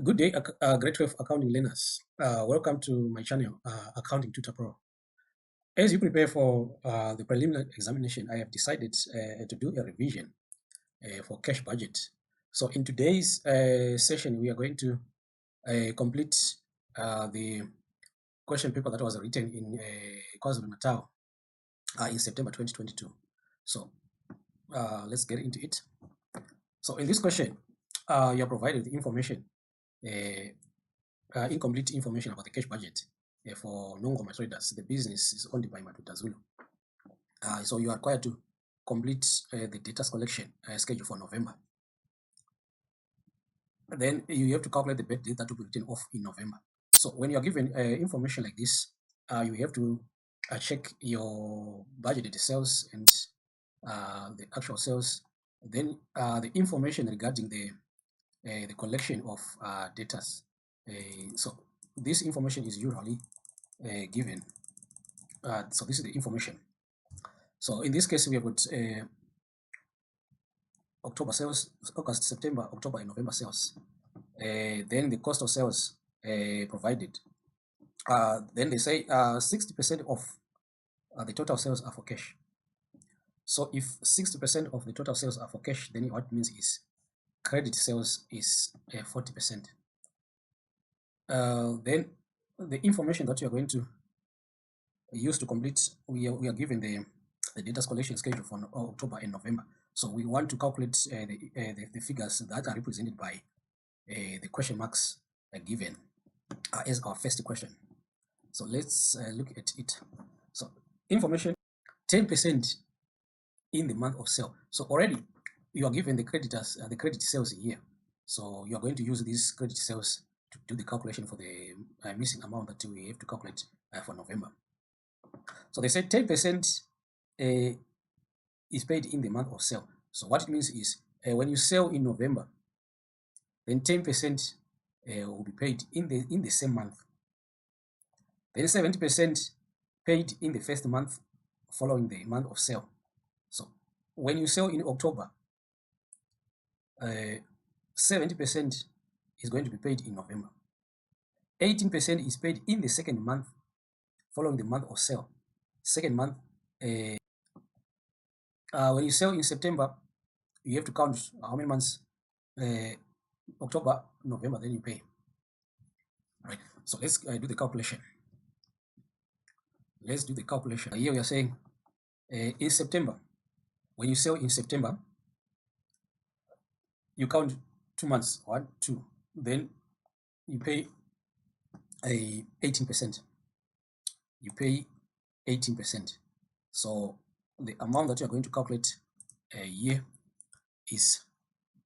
Good day, Great Wave Accounting learners. Welcome to my channel, Accounting Tutor Pro. As you prepare for the preliminary examination, I have decided to do a revision for cash budget. So in today's session, we are going to complete the question paper that was written in KwaZulu-Natal in September 2022. So let's get into it. So in this question, you are provided the information incomplete information about the cash budget for Nongoma Traders. The business is owned by Matuta Zulu. So you are required to complete the data collection schedule for November. Then you have to calculate the bad date that will be written off in November. So when you are given information like this, you have to check your budgeted sales and the actual sales. Then the information regarding the collection of data. So this information is usually given. So this is the information. So in this case, we have got October sales, August, September, October, and November sales. Then the cost of sales provided. Then they say 60% of the total sales are for cash. So if 60% of the total sales are for cash, then what it means is credit sales is 40%. Then the information that you are going to use to complete, we are given the data collection schedule for October and November. So we want to calculate the figures that are represented by the question marks given as our first question. So let's look at it. So information 10% in the month of sale. So already you are given the creditors, the credit sales here. So you are going to use these credit sales to do the calculation for the missing amount that we have to calculate for November. So they said 10% is paid in the month of sale. So what it means is when you sell in November, then 10% will be paid in the same month. Then 70% paid in the first month following the month of sale. So when you sell in October, 70% is going to be paid in November. 18% is paid in the second month following the month of sale. Second month, when you sell in September, you have to count how many months, October, November, then you pay. Right. So let's do the calculation. Let's do the calculation. Here we are saying in September, when you sell in September, you count 2 months, 1, 2, then you pay 18%. You pay 18%. So the amount that you are going to calculate here is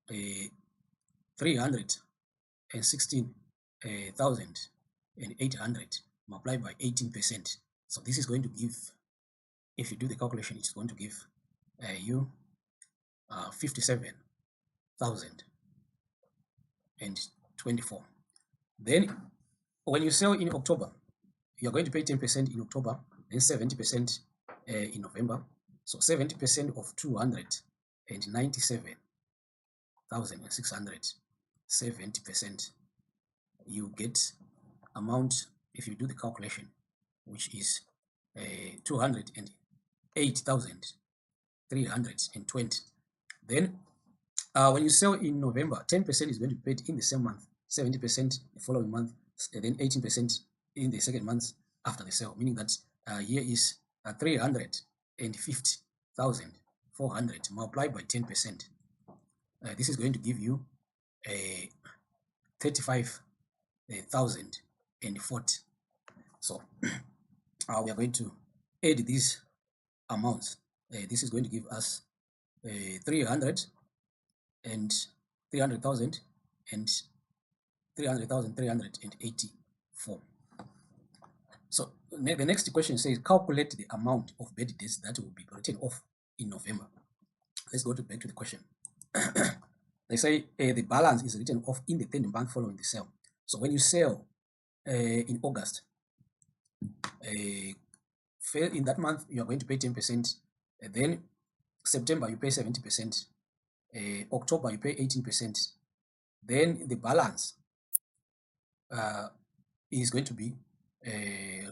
316,800 multiplied by 18%. So this is going to give, if you do the calculation, it's going to give you 57,024. Then when you sell in October, you are going to pay 10% in October, then 70% in November. So 70% of 297,600, 70%, you get amount, if you do the calculation, which is 208,320. Then when you sell in November, 10% is going to be paid in the same month, 70% the following month, then 18% in the second month after the sale, meaning that here is 350,400 multiplied by 10%. This is going to give you 35,040. So we are going to add these amounts. This is going to give us 300,000 and 300,384. So the next question says calculate the amount of bad debts that will be written off in November. Let's go back to the question. They say the balance is written off in the third month following the sale. So when you sell in August, in that month you are going to pay 10%. Then September you pay 70%. October you pay 18%. Then the balance is going to be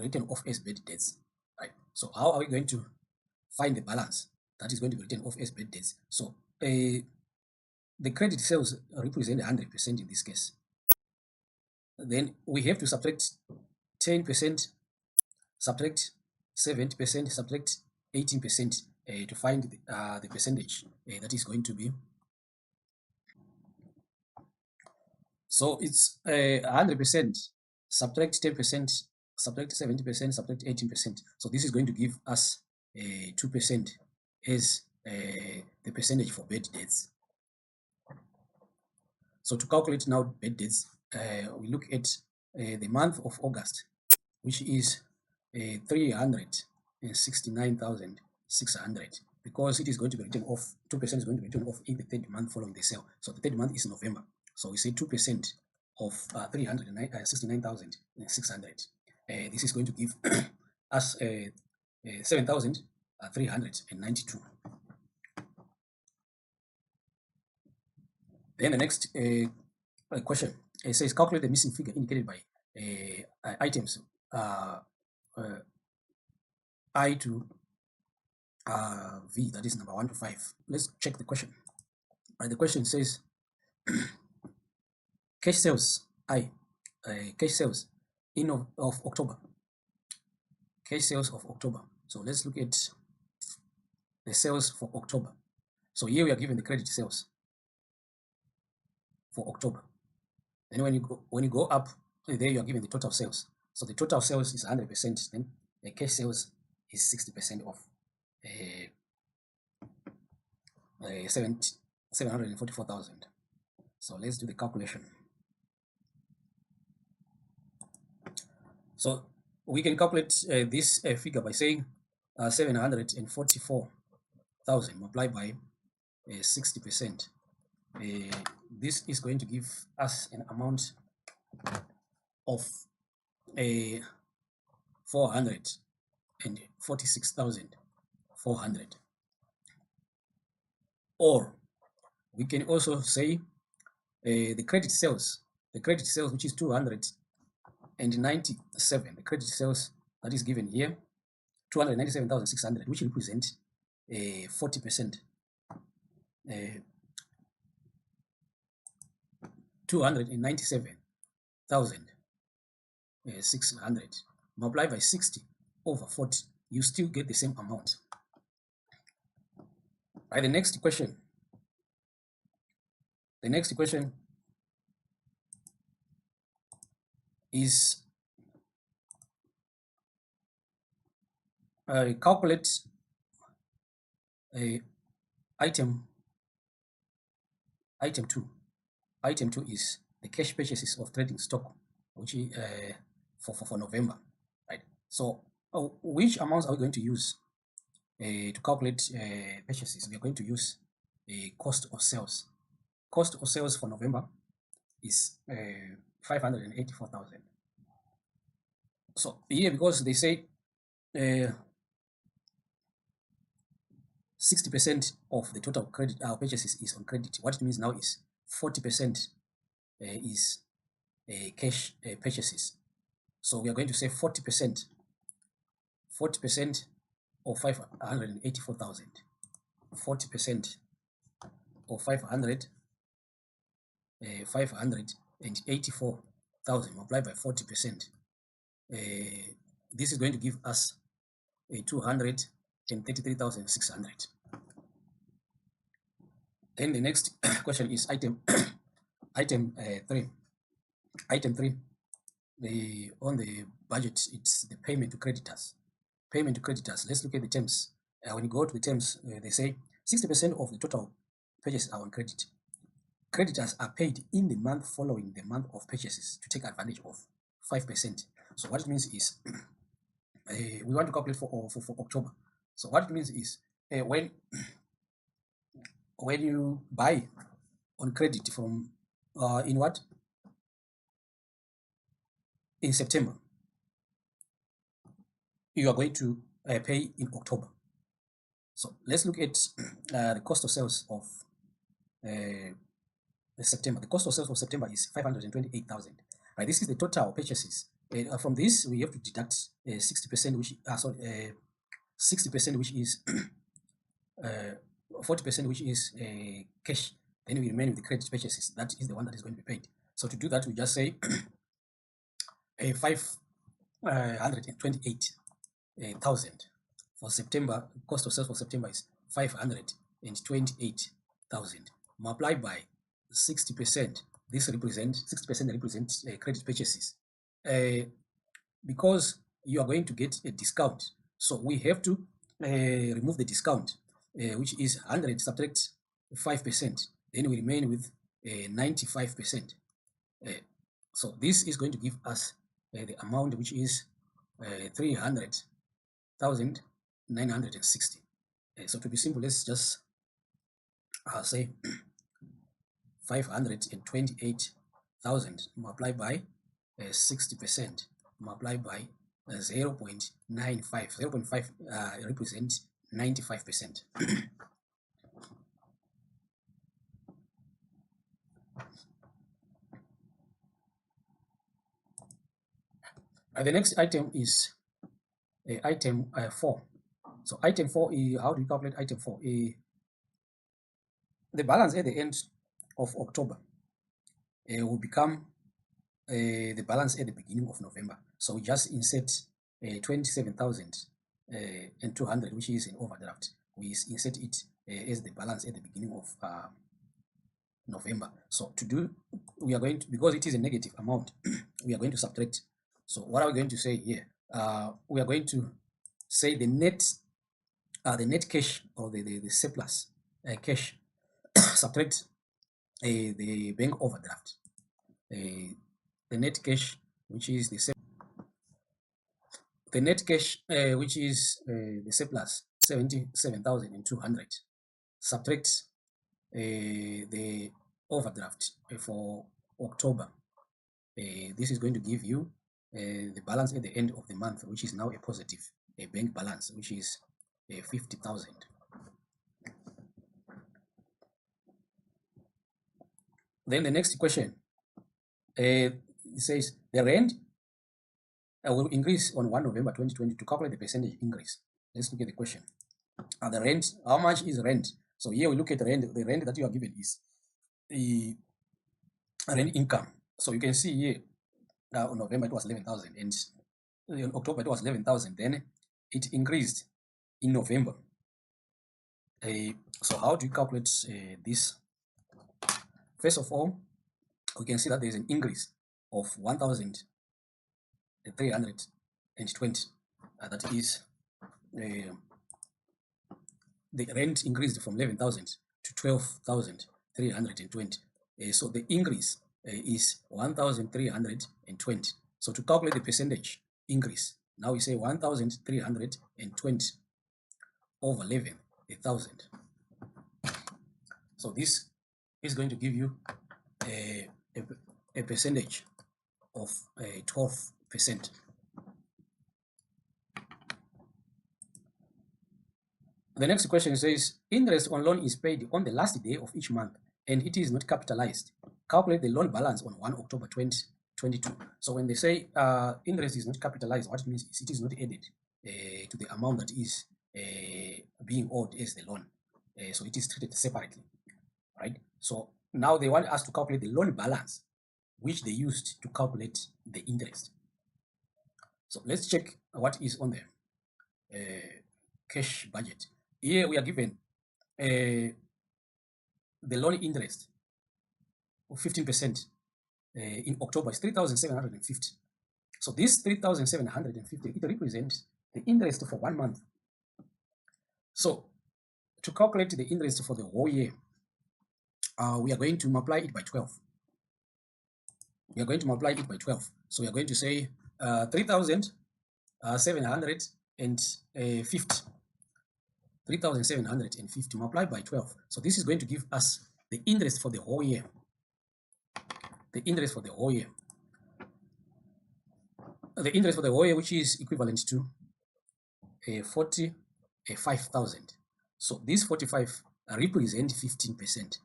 written off as bad debts, right? So how are we going to find the balance that is going to be written off as bad debts? So the credit sales represent 100% in this case. Then we have to subtract 10%, subtract 70%, subtract 18% to find the percentage that is going to be. So it's 100%, subtract 10%, subtract 70%, subtract 18%. So this is going to give us 2% as the percentage for bad debts. So to calculate now bad debts, we look at the month of August, which is 369,600, because it is going to be written off, 2% is going to be written off in the third month following the sale. So the third month is November. So we say 2% of 369,600. This is going to give us 7,392. Then the next question says calculate the missing figure indicated by items I to V, that is number 1 to 5. Let's check the question. The question says cash sales cash sales of October. Cash sales of October. So let's look at the sales for October. So here we are given the credit sales for October. Then when you go up there, you are given the total sales. So the total sales is 100%. Then the cash sales is 60% of 744,000. So let's do the calculation. So we can calculate this figure by saying 744,000 multiplied by 60%. This is going to give us an amount of 446,400. Or we can also say the credit sales, which is 297, the credit sales that is given here, 297,600, which represent 40%. 297,600 multiplied by 60 over 40, you still get the same amount. Right, the next question is calculate item 2. Item 2 is the cash purchases of trading stock, which is for November, right? So which amounts are we going to use to calculate purchases? We are going to use the cost of sales. Cost of sales for November is 584,000. So here, because they say 60% of the total credit purchases is on credit, what it means now is 40% is cash purchases. So we are going to say 40% of 584,000. 40% of 584,000 multiplied by 40%. This is going to give us 233,600. Then the next question is item 3. Item 3, on the budget, it's the payment to creditors. Payment to creditors. Let's look at the terms. When you go to the terms, they say 60% of the total purchases are on credit. Creditors are paid in the month following the month of purchases to take advantage of 5%. So what it means is we want to calculate for October. So what it means is when you buy on credit from in September, you are going to pay in October. So let's look at the cost of sales of September. The cost of sales for September is 528,000. right? This is the total purchases. From this, we have to deduct 60%, which 60%, which is 40%, which is cash. Then we remain with the credit purchases. That is the one that is going to be paid. So to do that, we just say 528,000 for September. Cost of sales for September is 528,000 multiplied by 60%. This represents 60% represents credit purchases. Because you are going to get a discount, so we have to remove the discount, which is 100 subtract 5%. Then we remain with 95%. So this is going to give us the amount, which is 300,960. So to be simple, let's just say 528,000 multiplied by 60% multiplied by 0.95. 0.5 represents 95%. The next item is item 4. So item 4 is, how do you calculate item 4? The balance at the end of October will become the balance at the beginning of November. So we just insert 27,200, which is an overdraft. We insert it as the balance at the beginning of November. So to do, we are going to, because it is a negative amount, we are going to subtract. So what are we going to say here? We are going to say the net cash, or the surplus cash subtract the bank overdraft. The net cash, which is the net cash, which is the surplus 77,200, subtract the overdraft for October. This is going to give you the balance at the end of the month, which is now a positive bank balance, which is 50,000. Then the next question, it says the rent will increase on 1 November 2020. To calculate the percentage increase, let's look at the question. The rent, how much is rent? So here we look at rent. The rent that you are given is the rent income. So you can see here, on November it was 11,000, and in October it was 11,000. Then it increased in November. So how do you calculate this? First of all, we can see that there is an increase of 1,320. That is, the rent increased from 11,000 to 12,320. So the increase is 1,320. So to calculate the percentage increase, now we say 1,320 over 11,000. So this is going to give you a percentage of 12%. The next question says, interest on loan is paid on the last day of each month and it is not capitalized. Calculate the loan balance on 1 October 2022. So when they say interest is not capitalized, what it means is it is not added to the amount that is being owed as the loan. So it is treated separately, right? So now they want us to calculate the loan balance, which they used to calculate the interest. So let's check what is on the cash budget. Here we are given the loan interest of 15% in October is 3,750. So this 3,750, it represents the interest for 1 month. So to calculate the interest for the whole year, we are going to multiply it by 12. We are going to multiply it by 12. So we are going to say 3,750. 3,750 multiplied by 12. So this is going to give us the interest for the whole year. The interest for the whole year. The interest for the whole year, which is equivalent to 45,000. So this 45 represent 15%.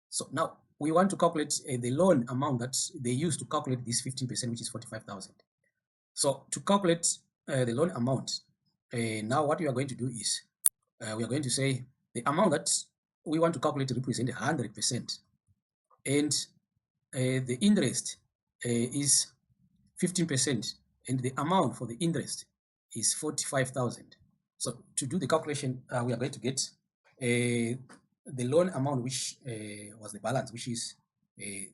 So now we want to calculate the loan amount that they use to calculate this 15%, which is 45,000. So to calculate the loan amount, now what we are going to do is we are going to say the amount that we want to calculate represent 100%, and the interest is 15%, and the amount for the interest is 45,000. So to do the calculation, we are going to get the loan amount, which was the balance, which is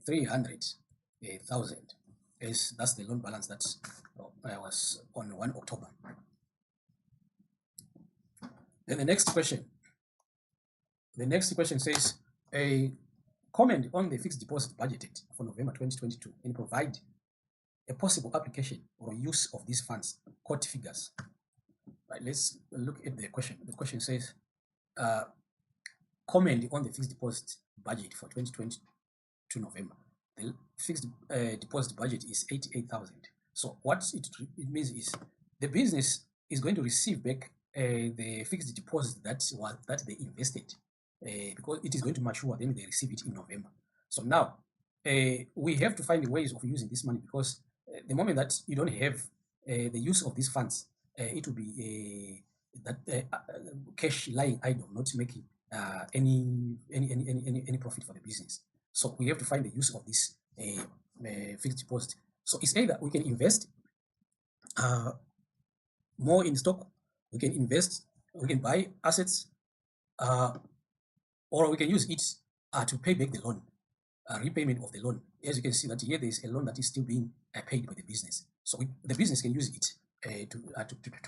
300,000. That's the loan balance that was on 1 October. Then the next question says, a comment on the fixed deposit budgeted for November 2022 and provide a possible application or use of these funds, quote figures. Right, let's look at the question. The question says, comment on the fixed deposit budget for 2022 November. The fixed deposit budget is 88,000. So what it means is the business is going to receive back the fixed deposit that they invested, because it is going to mature, then they receive it in November. So now we have to find ways of using this money, because the moment that you don't have the use of these funds, it will be cash lying idle, not making any profit for the business. So we have to find the use of this fixed deposit. So it's either we can invest more in stock, we can buy assets, or we can use it to pay back the loan, repayment of the loan. As you can see that here there is a loan that is still being paid by the business. So the business can use it to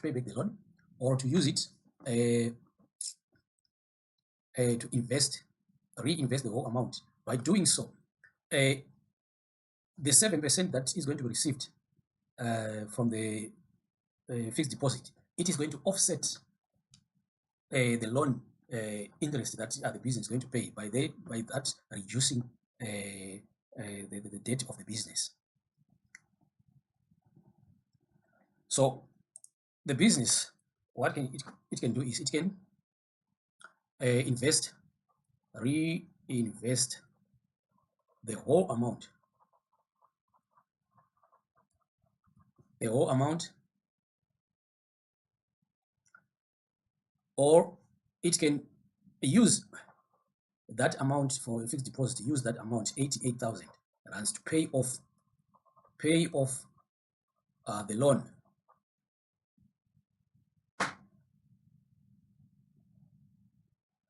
pay back the loan, or to use it to reinvest the whole amount. By doing so, the 7% that is going to be received from the fixed deposit, it is going to offset the loan interest that the business is going to pay, by that reducing the debt of the business. So the business, what it can do is it can reinvest the whole amount, or it can use that amount for a fixed deposit, use that amount 88,000 rands to pay off the loan.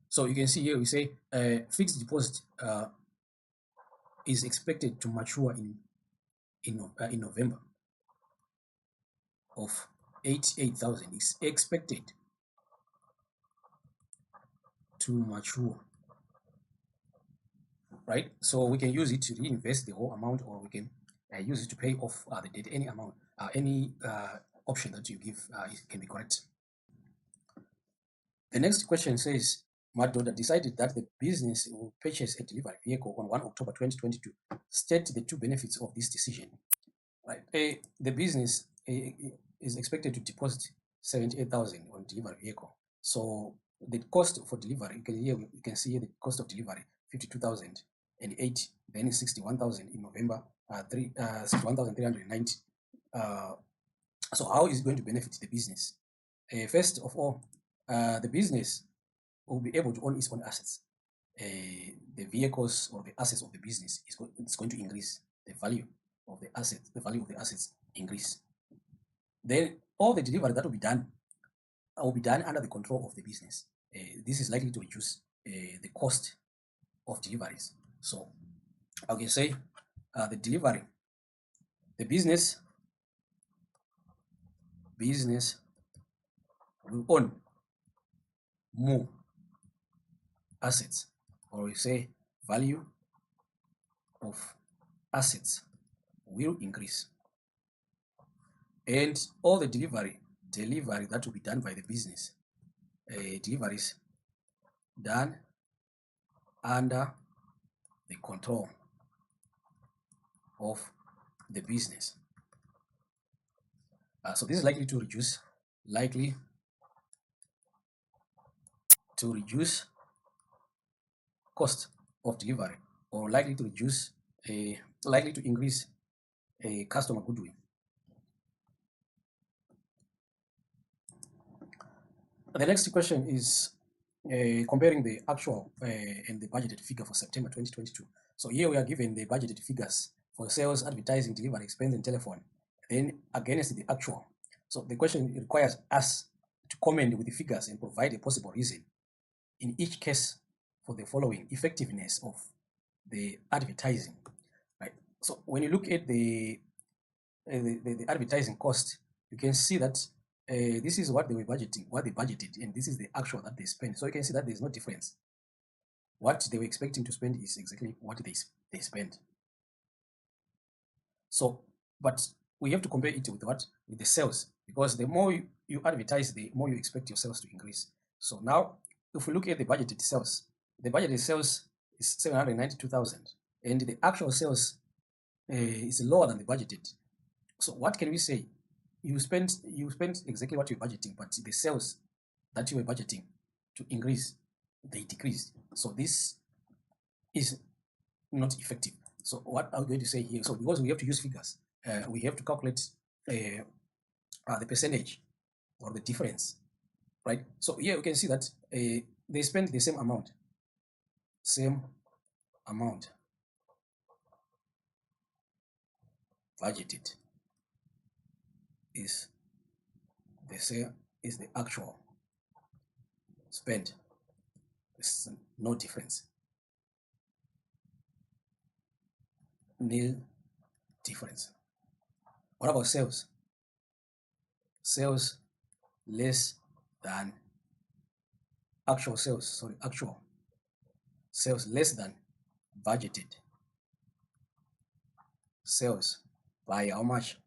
So you can see here we say fixed deposit is expected to mature in November of 88,000 is expected to mature, right? So we can use it to reinvest the whole amount, or we can use it to pay off the debt. Any amount, any option that you give can be correct. The next question says, Madoda decided that the business will purchase a delivery vehicle on 1 October 2022. State the two benefits of this decision. Right. The business is expected to deposit 78,000 on delivery vehicle. So the cost for delivery, you can see here the cost of delivery 52,008, then 61,000 in November, 61,390. So how is it going to benefit the business? First of all, the business will be able to own its own assets. The vehicles or the assets of the business is going to increase. The value of the assets increase. Then all the delivery that will be done under the control of the business. This is likely to reduce the cost of deliveries. So I can say the business will own more assets, or we say value of assets will increase, and all the delivery that will be done by the business, deliveries done under the control of the business. So this is likely to reduce cost of delivery or likely to reduce, likely to increase a customer goodwill. The next question is comparing the actual and the budgeted figure for September 2022. So here we are given the budgeted figures for sales, advertising, delivery expense, and telephone, then against the actual. So the question requires us to comment with the figures and provide a possible reason in each case for the following effectiveness of the advertising. Right. So when you look at the advertising cost, you can see that this is what they were budgeting, what they budgeted, and this is the actual that they spent. So you can see that there's no difference. What they were expecting to spend is exactly what they spent. So, but we have to compare it with what? With the sales, because the more you advertise, the more you expect your sales to increase. So now, if we look at the budgeted sales, the budgeted sales is 792,000, and the actual sales is lower than the budgeted. So what can we say? You spent exactly what you're budgeting, but the sales that you were budgeting to increase, they decreased. So this is not effective. So what are we going to say here? So because we have to use figures, we have to calculate the percentage or the difference, right? So here you can see that they spend the same amount budgeted is the same is the actual spent. There's no difference. Nil difference. What about sales? Sales less than actual sales, sorry, actual sales less than budgeted sales by how much?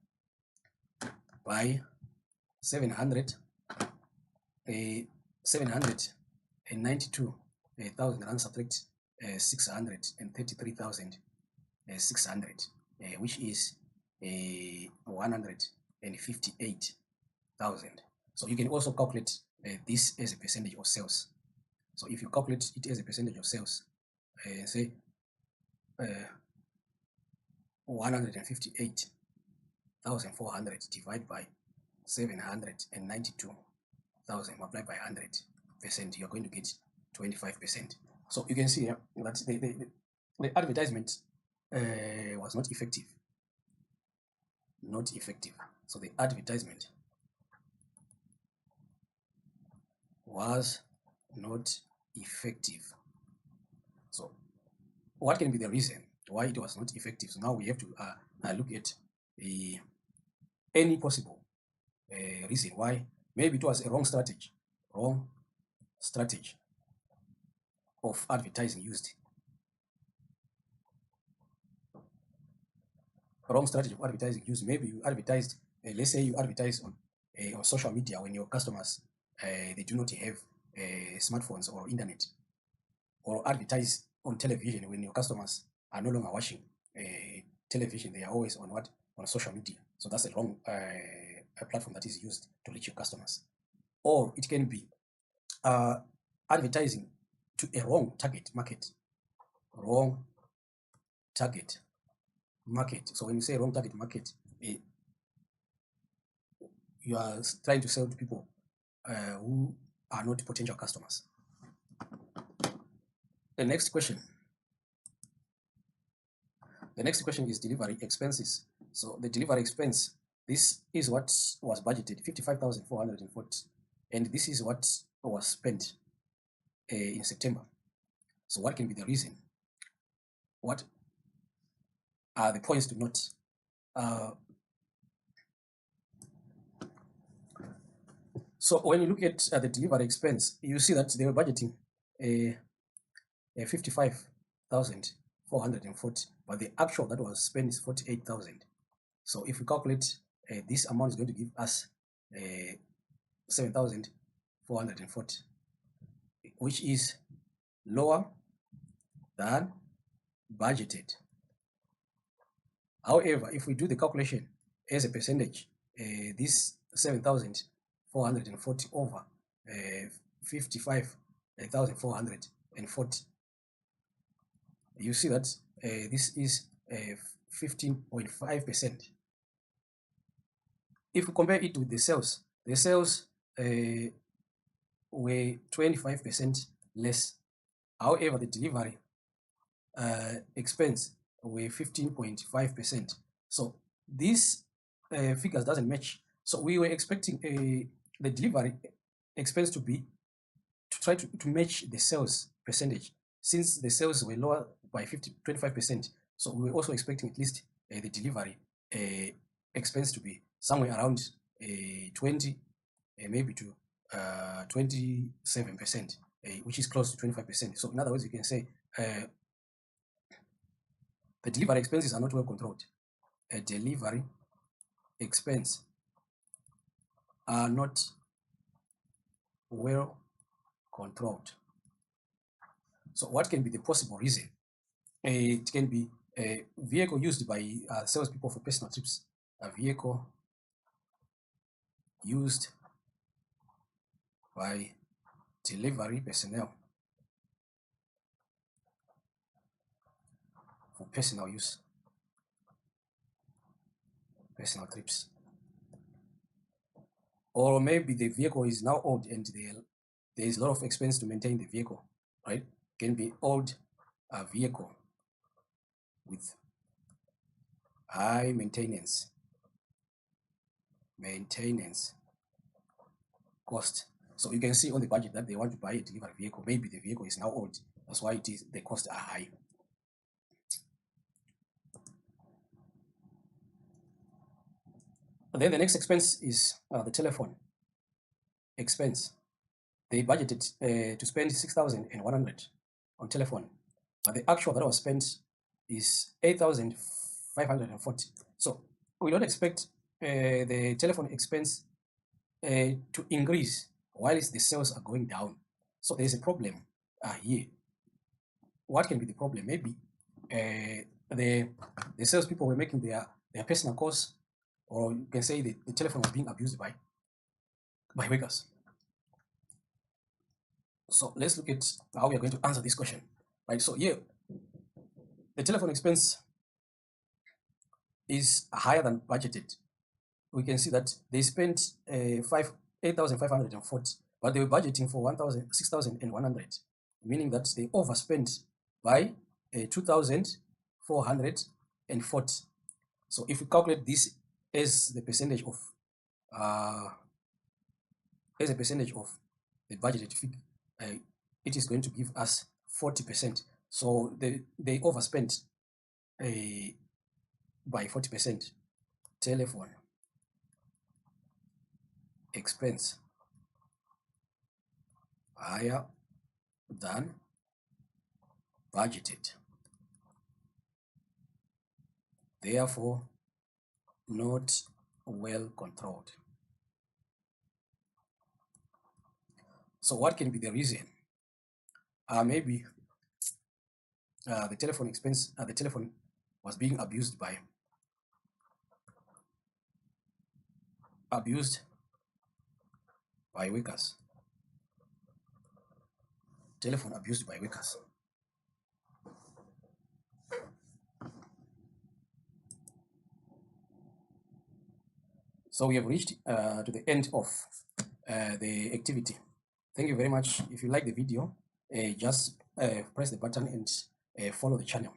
By 792,000 and subtract 633,600, which is 158,000. So you can also calculate this as a percentage of sales. So if you calculate it as a percentage of sales, say 158,400 divided by 792,000 multiplied by 100%, you're going to get 25%. So you can see here that the advertisement was not effective. Not effective. So the advertisement was not effective. So what can be the reason why it was not effective? So now we have to look at any possible reason why. Maybe it was a wrong strategy of advertising used. Wrong strategy of advertising used. Maybe you advertised, let's say you advertise on social media when your customers they do not have smartphones or internet, or advertise on television when your customers are no longer watching television. They are always on what? On social media. So that's a wrong platform that is used to reach your customers. Or it can be advertising to a wrong target market. Wrong target market. So when you say wrong target market, you are trying to sell to people who are not potential customers. The next question is delivery expenses. So the delivery expense, this is what was budgeted, 55,440, and this is what was spent in September. So what can be the reason? What are the points to note? So when you look at the delivery expense, you see that they were budgeting 55,440, but the actual that was spent is 48,000. So if we calculate, this amount is going to give us 7,440, which is lower than budgeted. However, if we do the calculation as a percentage, this 7,440 over 55,440, you see that this is 15.5%. If we compare it with the sales were 25% less. However, the delivery expense were 15.5%. So these figures doesn't match. So we were expecting the delivery expense to try to match the sales percentage. Since the sales were lower by 25%, so we were also expecting at least the delivery expense to be somewhere around 20, maybe to 27%, which is close to 25%. So in other words, you can say the delivery expenses are not well controlled. A delivery expense are not well controlled. So what can be the possible reason? It can be a vehicle used by salespeople for personal trips, a vehicle used by delivery personnel for personal use, personal trips. Or maybe the vehicle is now old and there is a lot of expense to maintain the vehicle, right? Can be old vehicle with high maintenance cost. So you can see on the budget that they want to buy a delivery vehicle. Maybe the vehicle is now old. That's why the costs are high. And then the next expense is the telephone expense. They budgeted to spend 6,100 on telephone, but the actual that was spent is 8,540. So we don't expect the telephone expense to increase while the sales are going down. So there's a problem here. What can be the problem? Maybe the salespeople were making their personal calls, or you can say the telephone was being abused by workers. So let's look at how we are going to answer this question. Right. So here, the telephone expense is higher than budgeted. We can see that they spent 8,540, but they were budgeting for 6,100, meaning that they overspent by 2,440. So if we calculate this as the percentage of the budgeted figure, it is going to give us 40%. So they overspent by 40%. Telephone expense higher than budgeted, therefore not well controlled. So what can be the reason? Maybe the telephone expense, the telephone was being abused by workers. Telephone abused by workers. So we have reached to the end of the activity. Thank you very much. If you like the video, just press the button and follow the channel.